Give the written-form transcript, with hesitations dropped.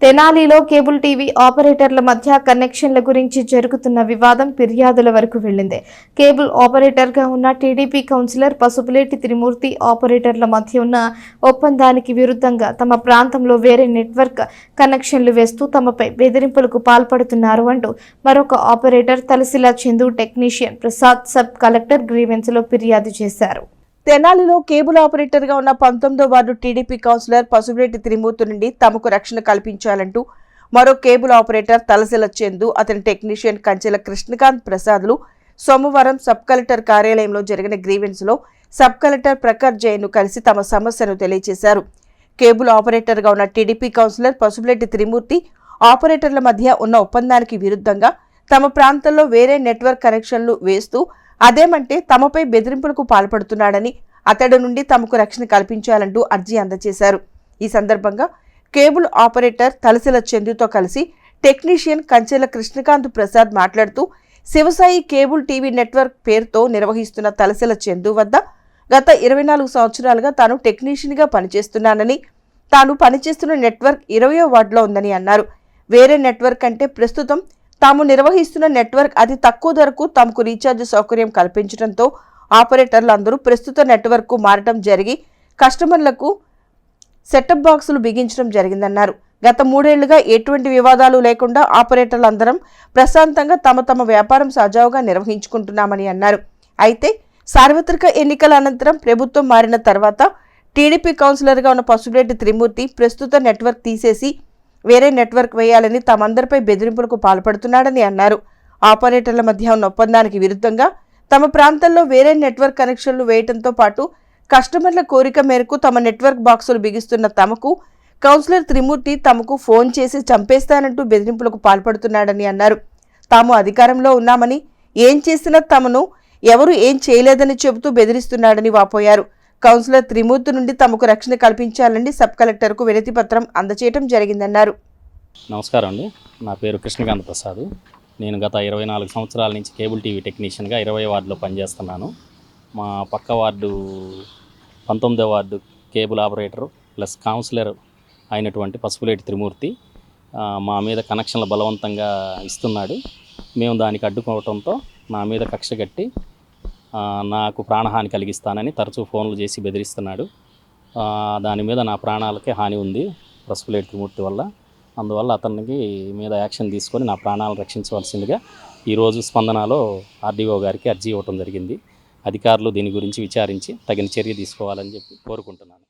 తెనాలిలో cable TV ఆపరేటర్ల మధ్య కనెక్షన్ల గురించి జరుగుతున్న వివాదం ఫిర్యాదుల వరకు వెళ్లింది. కేబుల్ ఆపరేటర్గా ఉన్న టీడీపీ కౌన్సిలర్ పసుపులేటి త్రిమూర్తి ఆపరేటర్ల మధ్య ఉన్న ఒప్పందానికి విరుద్ధంగా తమ ప్రాంతంలో వేరే నెట్వర్క్ కనెక్షన్లు వేస్తూ తమపై బెదిరింపులకు పాల్పడుతున్నారు అంటూ మరొక operator Talasila Chandu technician Prasad sub collector గ్రీవెన్స్లో ఫిర్యాదు చేశారు. తెనాలిలో కేబుల్ ఆపరేటర్గా ఉన్న 19వ ward TDP councillor Pasupuleti Trimurthi నుండి తమకు రక్షణ కల్పించాలంటూ మరో కేబుల్ ఆపరేటర్ తలసిల చందు అతని టెక్నీషియన్ కంచెల కృష్ణకాంత్ ప్రసాద్లు సోమవారం సబ్ కలెక్టర్ కార్యాలయంలో జరిగిన గ్రీవెన్స్లో సబ్ కలెక్టర్ ప్రఖర్ జైన్ను కలిసి తమ సమస్యను తెలియజేశారు. కేబుల్ ఆపరేటర్గా ఉన్న టీడీపీ కౌన్సిలర్ పసుపులేటి త్రిమూర్తి ఆపరేటర్ల మధ్య ఉన్న ఒప్పందానికి విరుద్ధంగా తమ ప్రాంతంలో వేరే నెట్వర్క్ కనెక్షన్లు వేస్తూ అదేమంటే తమపై బెదిరింపులకు పాల్పడుతున్నాడని అతడి నుండి తమకు రక్షణ కల్పించాలంటూ అర్జీ అందజేశారు. ఈ సందర్భంగా కేబుల్ ఆపరేటర్ తలసిల చందుతో కలిసి టెక్నీషియన్ కంచెల కృష్ణకాంత్ ప్రసాద్ మాట్లాడుతూ శివసాయి కేబుల్ టీవీ నెట్వర్క్ పేరుతో నిర్వహిస్తున్న తలసిల చందు వద్ద గత 24 సంవత్సరాలుగా తాను టెక్నీషియన్గా పనిచేస్తున్నానని, తాను పనిచేస్తున్న నెట్వర్క్ 20వ వార్డులో ఉందని అన్నారు. వేరే నెట్వర్క్ అంటే ప్రస్తుతం తాము నిర్వహిస్తున్న నెట్వర్క్ అతి తక్కువ ధరకు తమకు రీఛార్జ్ సౌకర్యం కల్పించడంతో ఆపరేటర్లు అందరూ ప్రస్తుత నెట్వర్క్కు మారటం జరిగి కస్టమర్లకు సెటప్ బాక్సులు బిగించడం జరిగిందన్నారు. గత 3 ఏళ్లుగా ఎటువంటి వివాదాలు లేకుండా ఆపరేటర్లందరం ప్రశాంతంగా తమ వ్యాపారం సజావుగా నిర్వహించుకుంటున్నామని అన్నారు. అయితే సార్వత్రిక ఎన్నికల అనంతరం ప్రభుత్వం మారిన తర్వాత టీడీపీ కౌన్సిలర్గా ఉన్న పసుపులేటి త్రిమూర్తి ప్రస్తుత నెట్వర్క్ తీసేసి వేరే నెట్వర్క్ వేయాలని తమందరిపై బెదిరింపులకు పాల్పడుతున్నాడని అన్నారు. ఆపరేటర్ల మధ్య ఉన్న ఒప్పందానికి విరుద్ధంగా తమ ప్రాంతంలో వేరే నెట్వర్క్ కనెక్షన్లు వేయడంతో పాటు కస్టమర్ల కోరిక మేరకు తమ నెట్వర్క్ బాక్సులు బిగిస్తున్న తమకు కౌన్సిలర్ త్రిమూర్తి తమకు ఫోన్ చేసి చంపేస్తానంటూ బెదిరింపులకు పాల్పడుతున్నాడని అన్నారు. తాము అధికారంలో ఉన్నామని, ఏం చేసినా తమను ఎవరు ఏం చేయలేదని చెబుతూ బెదిరిస్తున్నాడని వాపోయారు. కౌన్సిలర్ త్రిమూర్తి నుండి తమకు రక్షణ కల్పించాలని సబ్ కలెక్టర్కు వినతి పత్రం అందజేయడం జరిగిందన్నారు. నమస్కారం అండి, నా పేరు కృష్ణకాంత్ ప్రసాద్. నేను గత 24 సంవత్సరాల నుంచి కేబుల్ టీవీ టెక్నీషియన్గా 20వ వార్డులో పనిచేస్తున్నాను. మా పక్క వార్డు 19వ ward cable operator plus councillor అయినటువంటి పసుపులేటి త్రిమూర్తి మా మీద కనెక్షన్లు బలవంతంగా ఇస్తున్నాడు. మేము దానికి అడ్డుకోవడంతో నా మీద కక్ష కట్టి నాకు ప్రాణహాని కలిగిస్తానని తరచూ ఫోన్లు చేసి బెదిరిస్తున్నాడు. దాని మీద నా ప్రాణాలకే హాని ఉంది పసుపులేటి త్రిమూర్తి వల్ల. అందువల్ల అతనికి మీద యాక్షన్ తీసుకొని నా ప్రాణాలను రక్షించవలసిందిగా ఈరోజు స్పందనలో ఆర్డీఓ గారికి అర్జీ ఇవ్వటం జరిగింది. అధికారులు దీని గురించి విచారించి తగిన చర్య తీసుకోవాలని చెప్పి కోరుకుంటున్నాను.